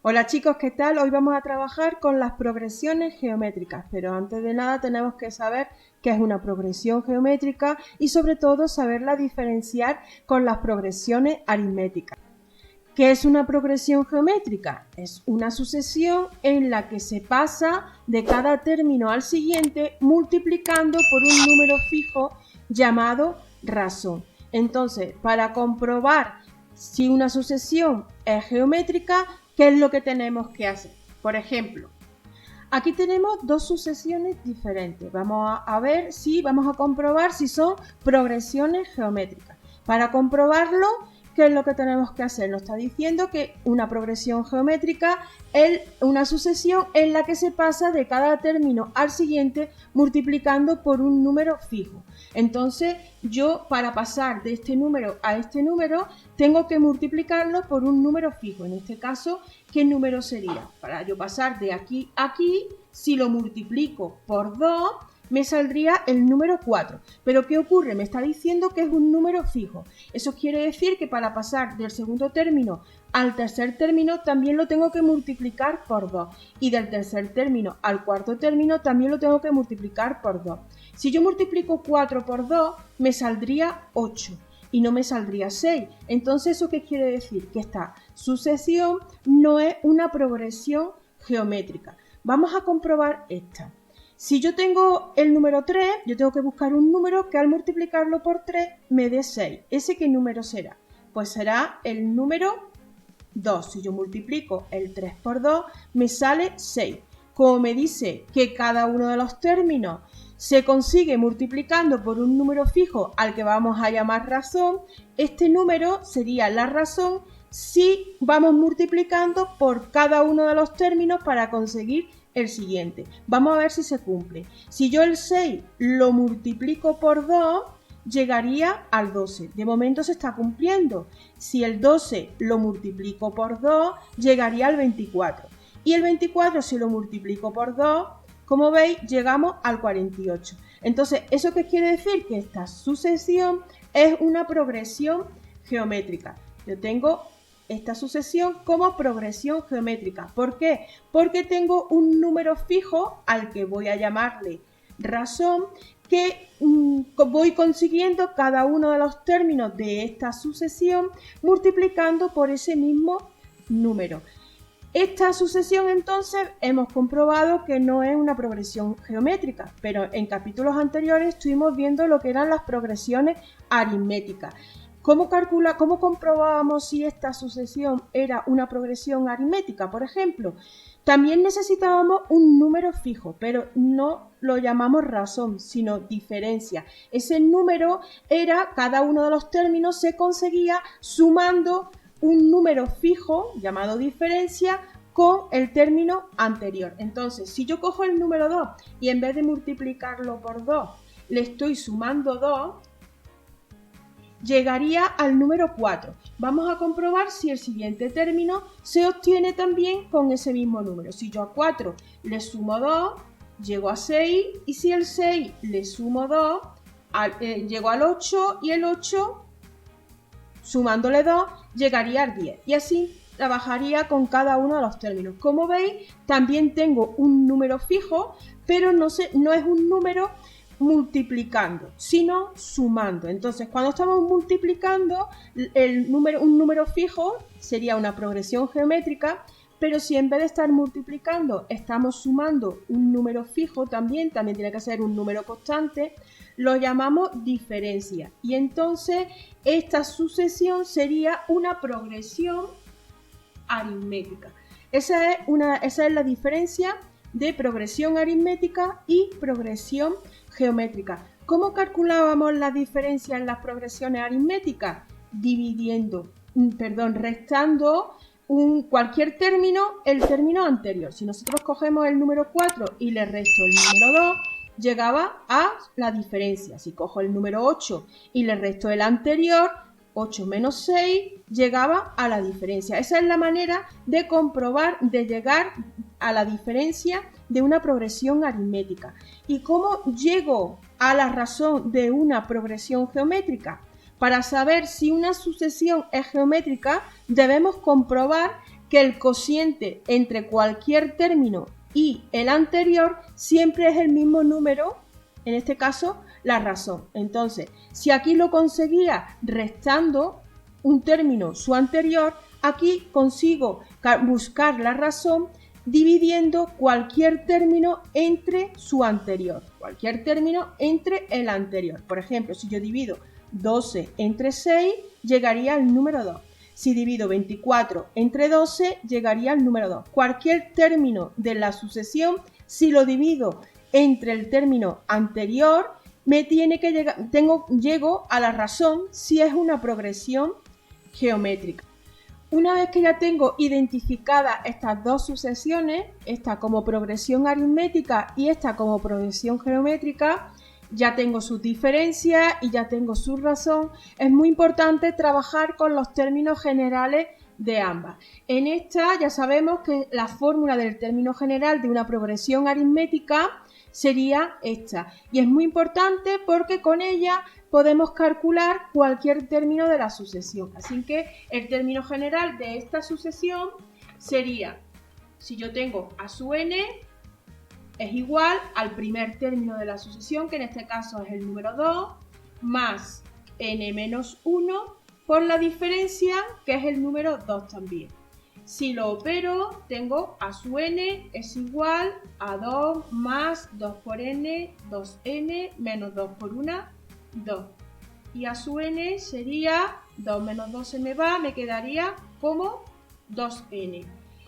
Hola chicos, ¿qué tal? Hoy vamos a trabajar con las progresiones geométricas, pero antes de nada tenemos que saber qué es una progresión geométrica y sobre todo saberla diferenciar con las progresiones aritméticas. ¿Qué es una progresión geométrica? Es una sucesión en la que se pasa de cada término al siguiente multiplicando por un número fijo llamado razón. Entonces, para comprobar si una sucesión es geométrica, ¿qué es lo que tenemos que hacer? Por ejemplo, aquí tenemos dos sucesiones diferentes. Vamos a comprobar si son progresiones geométricas. Para comprobarlo, ¿qué es lo que tenemos que hacer? Nos está diciendo que una progresión geométrica es una sucesión en la que se pasa de cada término al siguiente multiplicando por un número fijo. Entonces, yo para pasar de este número a este número tengo que multiplicarlo por un número fijo. En este caso, ¿qué número sería? Para yo pasar de aquí a aquí, si lo multiplico por 2, me saldría el número 4. Pero ¿qué ocurre? Me está diciendo que es un número fijo. Eso quiere decir que para pasar del segundo término al tercer término también lo tengo que multiplicar por 2. Y del tercer término al cuarto término también lo tengo que multiplicar por 2. Si yo multiplico 4 por 2, me saldría 8. Y no me saldría 6. Entonces, ¿eso qué quiere decir? Que esta sucesión no es una progresión geométrica. Vamos a comprobar esta. Si yo tengo el número 3, yo tengo que buscar un número que al multiplicarlo por 3 me dé 6. ¿Ese qué número será? Pues será el número 2. Si yo multiplico el 3 por 2, me sale 6. Como me dice que cada uno de los términos se consigue multiplicando por un número fijo al que vamos a llamar razón, este número sería la razón si vamos multiplicando por cada uno de los términos para conseguir el siguiente. Vamos a ver si se cumple. Si yo el 6 lo multiplico por 2, llegaría al 12. De momento se está cumpliendo. Si el 12 lo multiplico por 2, llegaría al 24. Y el 24 si lo multiplico por 2, como veis, llegamos al 48. Entonces, ¿eso qué quiere decir? Que esta sucesión es una progresión geométrica. Yo tengo esta sucesión como progresión geométrica. ¿Por qué? Porque tengo un número fijo al que voy a llamarle razón que voy consiguiendo cada uno de los términos de esta sucesión multiplicando por ese mismo número. Esta sucesión entonces hemos comprobado que no es una progresión geométrica, pero en capítulos anteriores estuvimos viendo lo que eran las progresiones aritméticas. ¿Cómo comprobábamos si esta sucesión era una progresión aritmética? Por ejemplo, también necesitábamos un número fijo, pero no lo llamamos razón, sino diferencia. Ese número era, cada uno de los términos se conseguía sumando un número fijo, llamado diferencia, con el término anterior. Entonces, si yo cojo el número 2 y en vez de multiplicarlo por 2, le estoy sumando 2, llegaría al número 4. Vamos a comprobar si el siguiente término se obtiene también con ese mismo número. Si yo a 4 le sumo 2, llego a 6, y si el 6 le sumo 2, llego al 8, y el 8, sumándole 2, llegaría al 10. Y así trabajaría con cada uno de los términos. Como veis, también tengo un número fijo, pero no es un número multiplicando, sino sumando. Entonces, cuando estamos multiplicando un número fijo, sería una progresión geométrica, pero si en vez de estar multiplicando estamos sumando un número fijo, también tiene que ser un número constante, lo llamamos diferencia. Y entonces esta sucesión sería una progresión aritmética. Esa es la diferencia de progresión aritmética y progresión geométrica. ¿Cómo calculábamos la diferencia en las progresiones aritméticas? Restando cualquier término, el término anterior. Si nosotros cogemos el número 4 y le resto el número 2, llegaba a la diferencia. Si cojo el número 8 y le resto el anterior, 8 menos 6, llegaba a la diferencia. Esa es la manera de comprobar, de llegar a la diferencia de una progresión aritmética. ¿Y cómo llego a la razón de una progresión geométrica? Para saber si una sucesión es geométrica, debemos comprobar que el cociente entre cualquier término y el anterior siempre es el mismo número, en este caso la razón. Entonces, si aquí lo conseguía restando un término su anterior, aquí consigo buscar la razón dividiendo cualquier término entre su anterior, cualquier término entre el anterior. Por ejemplo, si yo divido 12 entre 6, llegaría al número 2. Si divido 24 entre 12, llegaría al número 2. Cualquier término de la sucesión, si lo divido entre el término anterior, llego a la razón si es una progresión geométrica. Una vez que ya tengo identificadas estas dos sucesiones, esta como progresión aritmética y esta como progresión geométrica, ya tengo sus diferencias y ya tengo su razón. Es muy importante trabajar con los términos generales de ambas. En esta ya sabemos que la fórmula del término general de una progresión aritmética sería esta. Y es muy importante porque con ella podemos calcular cualquier término de la sucesión. Así que el término general de esta sucesión sería, si yo tengo a sub n, es igual al primer término de la sucesión, que en este caso es el número 2, más n menos 1 por la diferencia, que es el número 2 también. Si lo opero, tengo a sub n es igual a 2 más 2 por n, 2n menos 2 por 1, 2. Y a sub n sería 2 menos 2 se me va, me quedaría como 2n.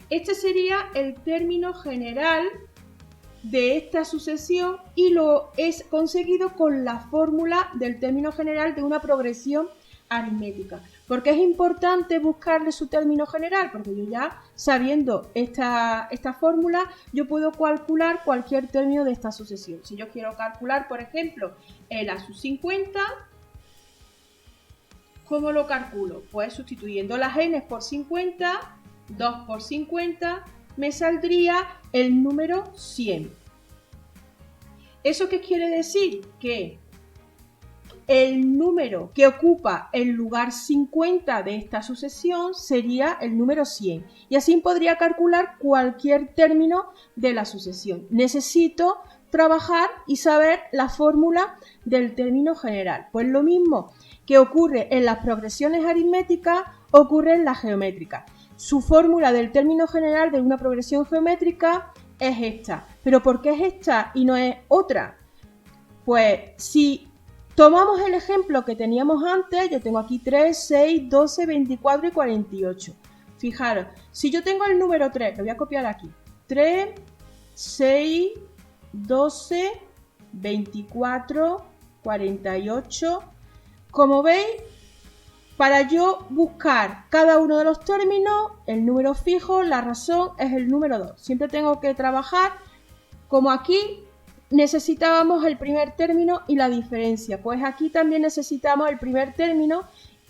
Este sería el término general de esta sucesión y lo es conseguido con la fórmula del término general de una progresión aritmética. ¿Por qué es importante buscarle su término general? Porque yo ya sabiendo esta fórmula, yo puedo calcular cualquier término de esta sucesión. Si yo quiero calcular, por ejemplo, el a sub 50, ¿cómo lo calculo? Pues sustituyendo las n por 50, 2 por 50, me saldría el número 100. ¿Eso qué quiere decir? Que el número que ocupa el lugar 50 de esta sucesión sería el número 100. Y así podría calcular cualquier término de la sucesión. Necesito trabajar y saber la fórmula del término general. Pues lo mismo que ocurre en las progresiones aritméticas, ocurre en las geométricas. Su fórmula del término general de una progresión geométrica es esta. ¿Pero por qué es esta y no es otra? Pues si tomamos el ejemplo que teníamos antes, yo tengo aquí 3, 6, 12, 24 y 48. Fijaros, si yo tengo el número 3, lo voy a copiar aquí. 3, 6, 12, 24, 48. Como veis, para yo buscar cada uno de los términos, el número fijo, la razón es el número 2. Siempre tengo que trabajar como aquí necesitábamos el primer término y la diferencia. Pues aquí también necesitamos el primer término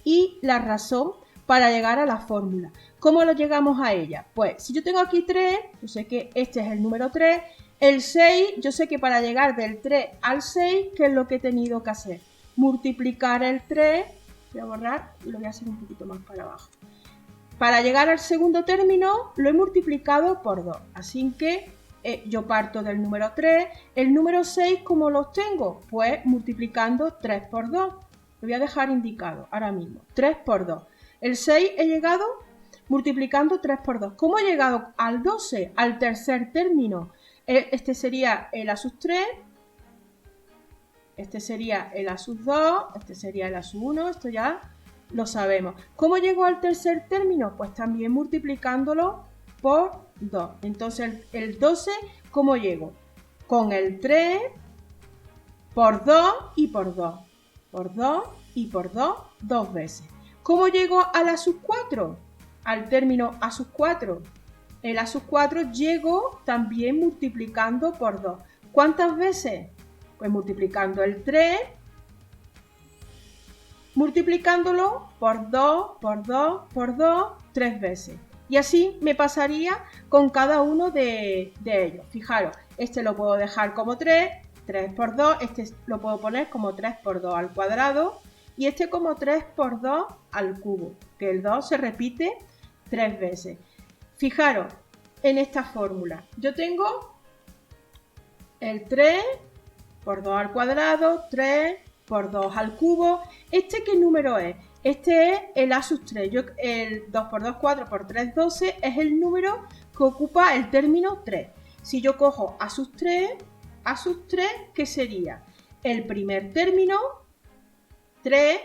y la razón para llegar a la fórmula. ¿Cómo lo llegamos a ella? Pues si yo tengo aquí 3, yo sé que este es el número 3. El 6, yo sé que para llegar del 3 al 6, ¿qué es lo que he tenido que hacer? Multiplicar el 3, voy a borrar y lo voy a hacer un poquito más para abajo. Para llegar al segundo término lo he multiplicado por 2, así que yo parto del número 3. El número 6, ¿cómo lo obtengo? Pues multiplicando 3 por 2. Lo voy a dejar indicado ahora mismo, 3 por 2. El 6 he llegado multiplicando 3 por 2. ¿Cómo he llegado al 12? Al tercer término. Este sería el a sub 3. Este sería el a sub 2, este sería el a sub 1, esto ya lo sabemos. ¿Cómo llego al tercer término? Pues también multiplicándolo por 2. Entonces el 12, ¿cómo llego? Con el 3 por 2 y por 2. Por 2 y por 2, dos veces. ¿Cómo llego al a sub 4? Al término a sub 4. El a sub 4 llego también multiplicando por 2. ¿Cuántas veces? Pues multiplicando el 3, multiplicándolo por 2, por 2, por 2, 3 veces. Y así me pasaría con cada uno de ellos. Fijaros, este lo puedo dejar como 3, 3 por 2, este lo puedo poner como 3 por 2 al cuadrado y este como 3 por 2 al cubo, que el 2 se repite 3 veces. Fijaros en esta fórmula. Yo tengo el 3 por 2 al cuadrado, 3 por 2 al cubo. ¿Este qué número es? Este es el a sub 3. El 2 por 2, 4 por 3, 12 es el número que ocupa el término 3. Si yo cojo a sub 3, ¿qué sería? El primer término, 3,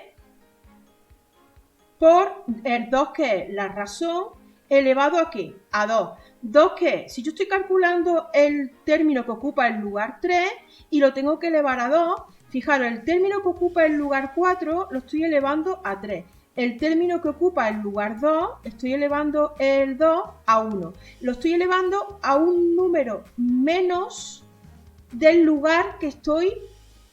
por el 2, que es la razón, elevado ¿a qué? A 2. 2, ¿qué es? Si yo estoy calculando el término que ocupa el lugar 3 y lo tengo que elevar a 2, fijaros, el término que ocupa el lugar 4 lo estoy elevando a 3. El término que ocupa el lugar 2, estoy elevando el 2 a 1. Lo estoy elevando a un número menos del lugar que estoy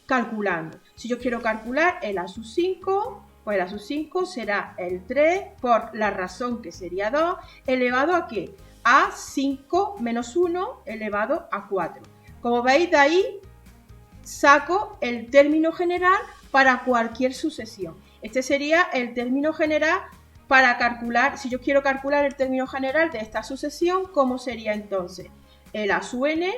calculando. Si yo quiero calcular el a sub 5, pues el a sub 5 será el 3 por la razón, que sería 2, elevado ¿a qué? A 5 menos 1 elevado a 4. Como veis, de ahí saco el término general para cualquier sucesión. Este sería el término general para calcular. Si yo quiero calcular el término general de esta sucesión, ¿cómo sería entonces? El a sub n,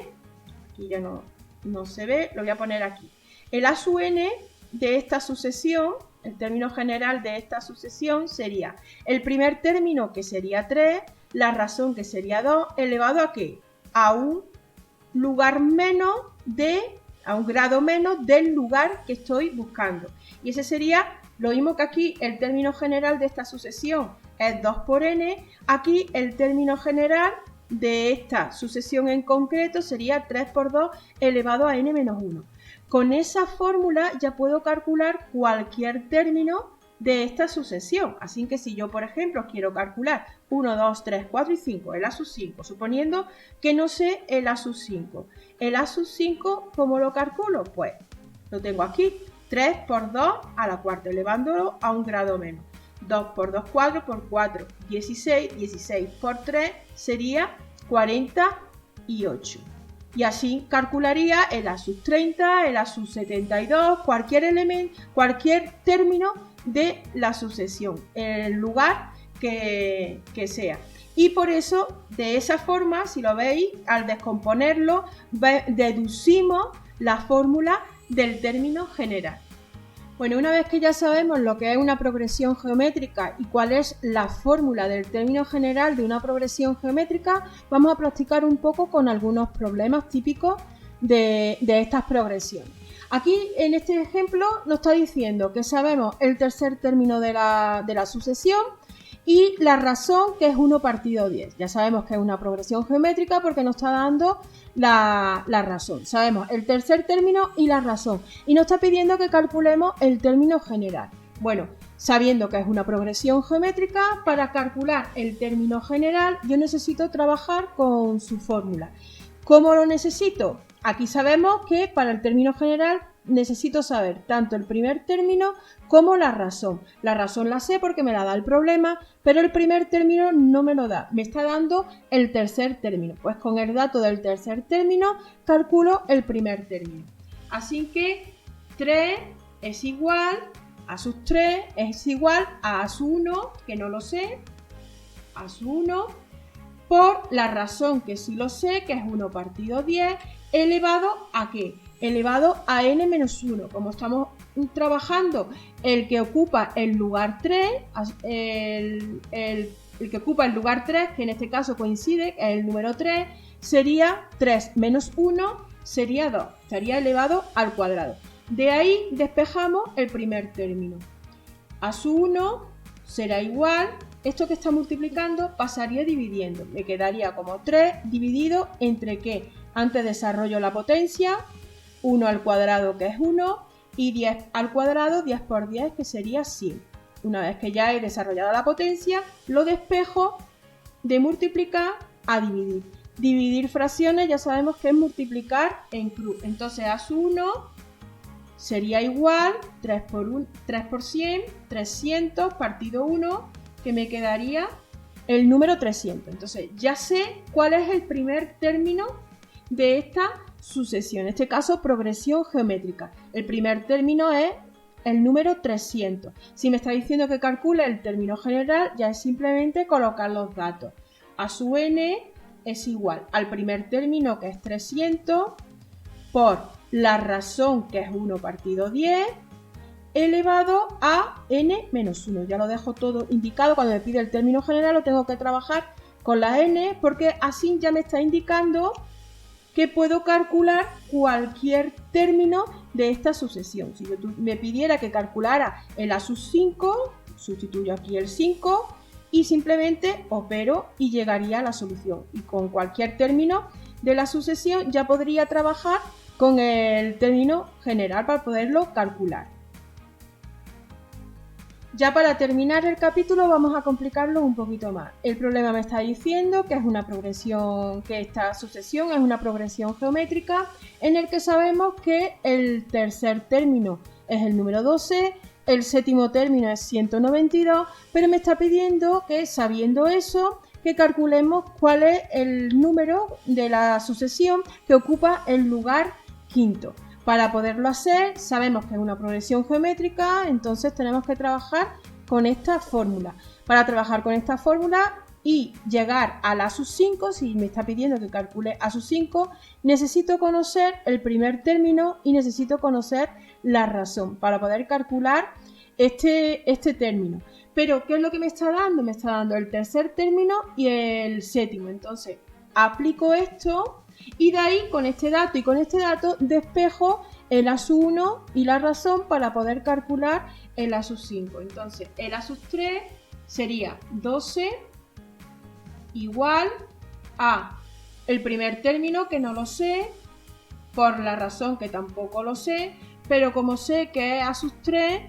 aquí ya no se ve, lo voy a poner aquí. El a sub n de esta sucesión, el término general de esta sucesión sería el primer término, que sería 3, la razón, que sería 2, elevado ¿a qué? A un lugar menos a un grado menos del lugar que estoy buscando. Y ese sería lo mismo que aquí el término general de esta sucesión es 2 por n. Aquí el término general de esta sucesión en concreto sería 3 por 2 elevado a n menos 1. Con esa fórmula ya puedo calcular cualquier término de esta sucesión. Así que si yo, por ejemplo, quiero calcular 1, 2, 3, 4 y 5, el a sub 5, suponiendo que no sé el a sub 5. El a sub 5, ¿cómo lo calculo? Pues lo tengo aquí, 3 por 2 a la cuarta, elevándolo a un grado menos. 2 por 2, 4 por 4, 16, 16 por 3 sería 48. Y así calcularía el a sub 30, el a sub 72, cualquier término de la sucesión, el lugar que sea. Y por eso, de esa forma, si lo veis, al descomponerlo, deducimos la fórmula del término general. Bueno, una vez que ya sabemos lo que es una progresión geométrica y cuál es la fórmula del término general de una progresión geométrica, vamos a practicar un poco con algunos problemas típicos de estas progresiones. Aquí, en este ejemplo, nos está diciendo que sabemos el tercer término de la sucesión y la razón, que es 1 partido 10. Ya sabemos que es una progresión geométrica porque nos está dando la razón. Sabemos el tercer término y la razón. Y nos está pidiendo que calculemos el término general. Bueno, sabiendo que es una progresión geométrica, para calcular el término general yo necesito trabajar con su fórmula. ¿Cómo lo necesito? Aquí sabemos que para el término general necesito saber tanto el primer término como la razón. La razón la sé porque me la da el problema, pero el primer término no me lo da. Me está dando el tercer término. Pues con el dato del tercer término calculo el primer término. Así que 3 es igual, a sub 3 es igual a sub 1, que no lo sé, a sub 1, por la razón, que sí lo sé, que es 1 partido 10, elevado ¿a qué? Elevado a n menos 1. Como estamos trabajando el que ocupa el lugar 3, el que ocupa el lugar 3, que en este caso coincide, es el número 3, sería 3 menos 1, sería 2, estaría elevado al cuadrado. De ahí despejamos el primer término. A su 1 será igual, esto que está multiplicando pasaría dividiendo, me quedaría como 3 dividido entre ¿qué? Antes desarrollo la potencia, 1 al cuadrado, que es 1, y 10 al cuadrado, 10 por 10, que sería 100. Una vez que ya he desarrollado la potencia, lo despejo de multiplicar a dividir. Dividir fracciones ya sabemos que es multiplicar en cruz. Entonces a su 1 sería igual 3 por 100, 300 partido 1, que me quedaría el número 300. Entonces ya sé cuál es el primer término de esta sucesión, en este caso progresión geométrica. El primer término es el número 300. Si me está diciendo que calcule el término general, ya es simplemente colocar los datos. a sub n es igual al primer término, que es 300, por la razón, que es 1 partido 10, elevado a n menos 1. Ya lo dejo todo indicado. Cuando me pide el término general lo tengo que trabajar con la n, porque así ya me está indicando que puedo calcular cualquier término de esta sucesión. Si yo me pidiera que calculara el a sub 5, sustituyo aquí el 5 y simplemente opero y llegaría a la solución. Y con cualquier término de la sucesión ya podría trabajar con el término general para poderlo calcular. Ya para terminar el capítulo vamos a complicarlo un poquito más. El problema me está diciendo que es una progresión, que esta sucesión es una progresión geométrica en el que sabemos que el tercer término es el número 12, el séptimo término es 192, pero me está pidiendo que, sabiendo eso, que calculemos cuál es el número de la sucesión que ocupa el lugar quinto. Para poderlo hacer, sabemos que es una progresión geométrica, entonces tenemos que trabajar con esta fórmula. Para trabajar con esta fórmula y llegar a la sub 5, si me está pidiendo que calcule a sub 5, necesito conocer el primer término y necesito conocer la razón para poder calcular este término. Pero, ¿qué es lo que me está dando? Me está dando el tercer término y el séptimo. Entonces, aplico esto. Y de ahí, con este dato y con este dato, despejo el a sub 1 y la razón para poder calcular el a sub 5. Entonces, el a sub 3 sería 12 igual a el primer término, que no lo sé, por la razón que tampoco lo sé, pero como sé que es a sub 3,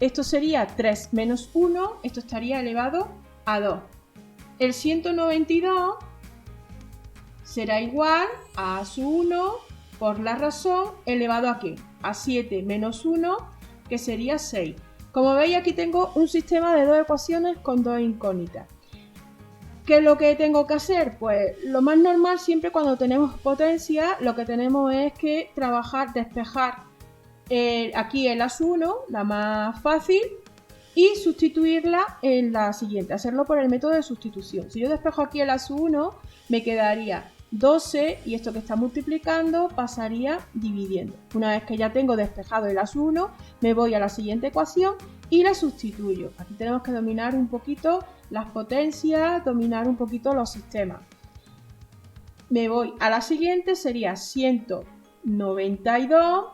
esto sería 3 menos 1, esto estaría elevado a 2. El 192 será igual a sub 1 por la razón elevado a ¿qué? A 7 menos 1, que sería 6. Como veis, aquí tengo un sistema de dos ecuaciones con dos incógnitas. ¿Qué es lo que tengo que hacer? Pues lo más normal, siempre cuando tenemos potencia, lo que tenemos es que trabajar, despejar aquí el a sub 1, la más fácil, y sustituirla en la siguiente, hacerlo por el método de sustitución. Si yo despejo aquí el a sub 1, me quedaría 12 y esto que está multiplicando pasaría dividiendo. Una vez que ya tengo despejado el a sub 1, me voy a la siguiente ecuación y la sustituyo. Aquí tenemos que dominar un poquito las potencias, dominar un poquito los sistemas. Me voy a la siguiente, sería 192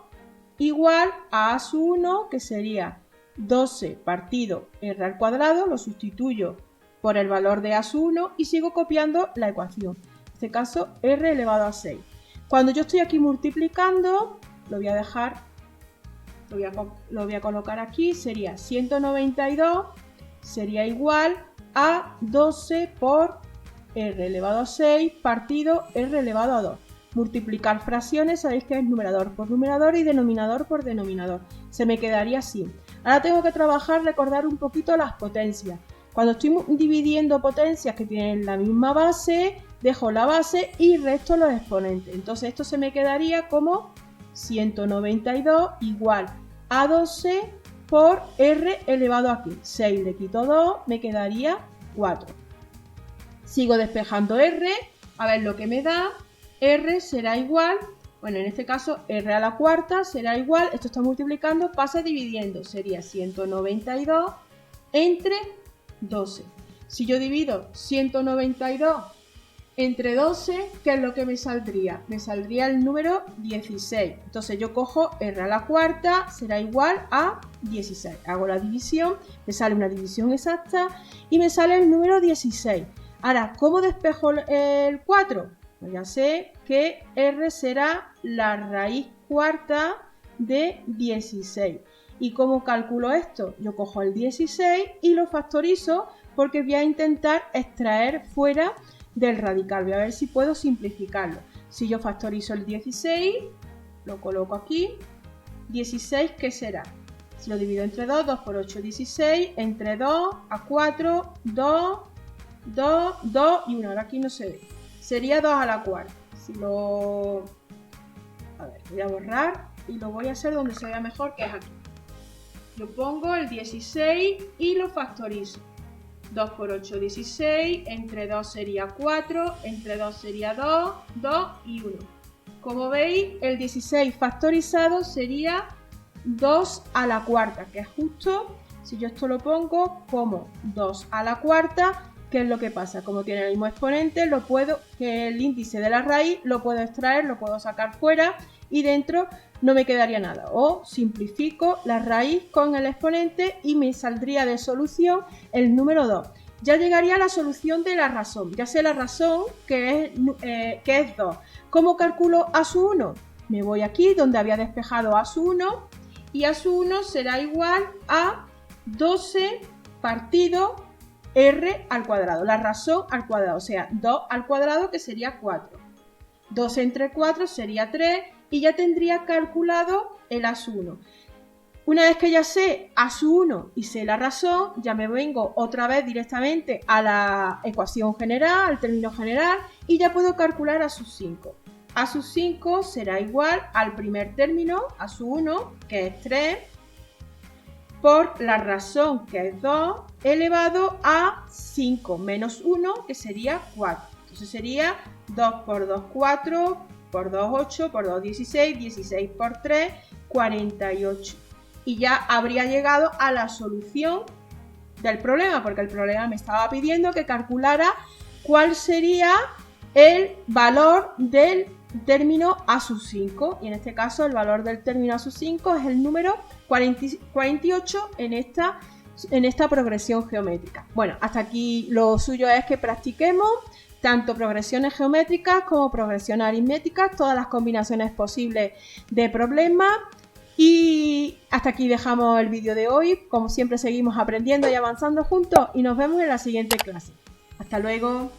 igual a sub 1, que sería 12 partido r al cuadrado, lo sustituyo por el valor de a sub 1 y sigo copiando la ecuación. En este caso, r elevado a 6. Cuando yo estoy aquí multiplicando, lo voy a dejar, lo voy a colocar aquí, sería 192, sería igual a 12 por r elevado a 6 partido r elevado a 2. Multiplicar fracciones, sabéis que es numerador por numerador y denominador por denominador. Se me quedaría así. Ahora tengo que trabajar, recordar un poquito las potencias. Cuando estoy dividiendo potencias que tienen la misma base, dejo la base y resto los exponentes. Entonces esto se me quedaría como 192 igual a 12 por r elevado a 6. Le quito 2, me quedaría 4. Sigo despejando r, a ver lo que me da. R será igual, bueno, en este caso r a la cuarta será igual, esto está multiplicando, pasa dividiendo, sería 192 entre 12. Si yo divido 192 entre 12, ¿qué es lo que me saldría? Me saldría el número 16. Entonces yo cojo r a la cuarta, será igual a 16. Hago la división, me sale una división exacta y me sale el número 16. Ahora, ¿cómo despejo el 4? Pues ya sé que r será la raíz cuarta de 16. ¿Y cómo calculo esto? Yo cojo el 16 y lo factorizo porque voy a intentar extraer fuera del radical. Voy a ver si puedo simplificarlo. Si yo factorizo el 16, lo coloco aquí. 16, ¿qué será? Si lo divido entre 2, 2 por 8, 16. Entre 2 a 4, 2, 2, 2 y 1. Ahora aquí no se ve. Sería 2 a la cuarta. Si lo... A ver, voy a borrar y lo voy a hacer donde se vea mejor, que es aquí. Yo pongo el 16 y lo factorizo. 2 por 8, 16, entre 2 sería 4, entre 2 sería 2, 2 y 1. Como veis, el 16 factorizado sería 2 a la cuarta, que es justo, si yo esto lo pongo como 2 a la cuarta, ¿qué es lo que pasa? Como tiene el mismo exponente, que el índice de la raíz lo puedo extraer, lo puedo sacar fuera y dentro no me quedaría nada. O simplifico la raíz con el exponente y me saldría de solución el número 2. Ya llegaría a la solución de la razón. Ya sé la razón que es 2. ¿Cómo calculo a su 1? Me voy aquí donde había despejado a su 1 y a su 1 será igual a 12 partido r al cuadrado, la razón al cuadrado, o sea, 2 al cuadrado que sería 4. 2 entre 4 sería 3 y ya tendría calculado el a su 1. Una vez que ya sé a su 1 y sé la razón, ya me vengo otra vez directamente a la ecuación general, al término general, y ya puedo calcular a su 5. A su 5 será igual al primer término, a su 1, que es 3, por la razón, que es 2, elevado a 5 menos 1, que sería 4. Entonces sería 2 por 2, 4, por 2, 8, por 2, 16, 16 por 3, 48. Y ya habría llegado a la solución del problema, porque el problema me estaba pidiendo que calculara cuál sería el valor del término a sub 5. Y en este caso el valor del término a sub 5 es el número 48 en esta progresión geométrica. Bueno, hasta aquí lo suyo es que practiquemos tanto progresiones geométricas como progresiones aritméticas, todas las combinaciones posibles de problemas. Y hasta aquí dejamos el vídeo de hoy. Como siempre seguimos aprendiendo y avanzando juntos y nos vemos en la siguiente clase. Hasta luego.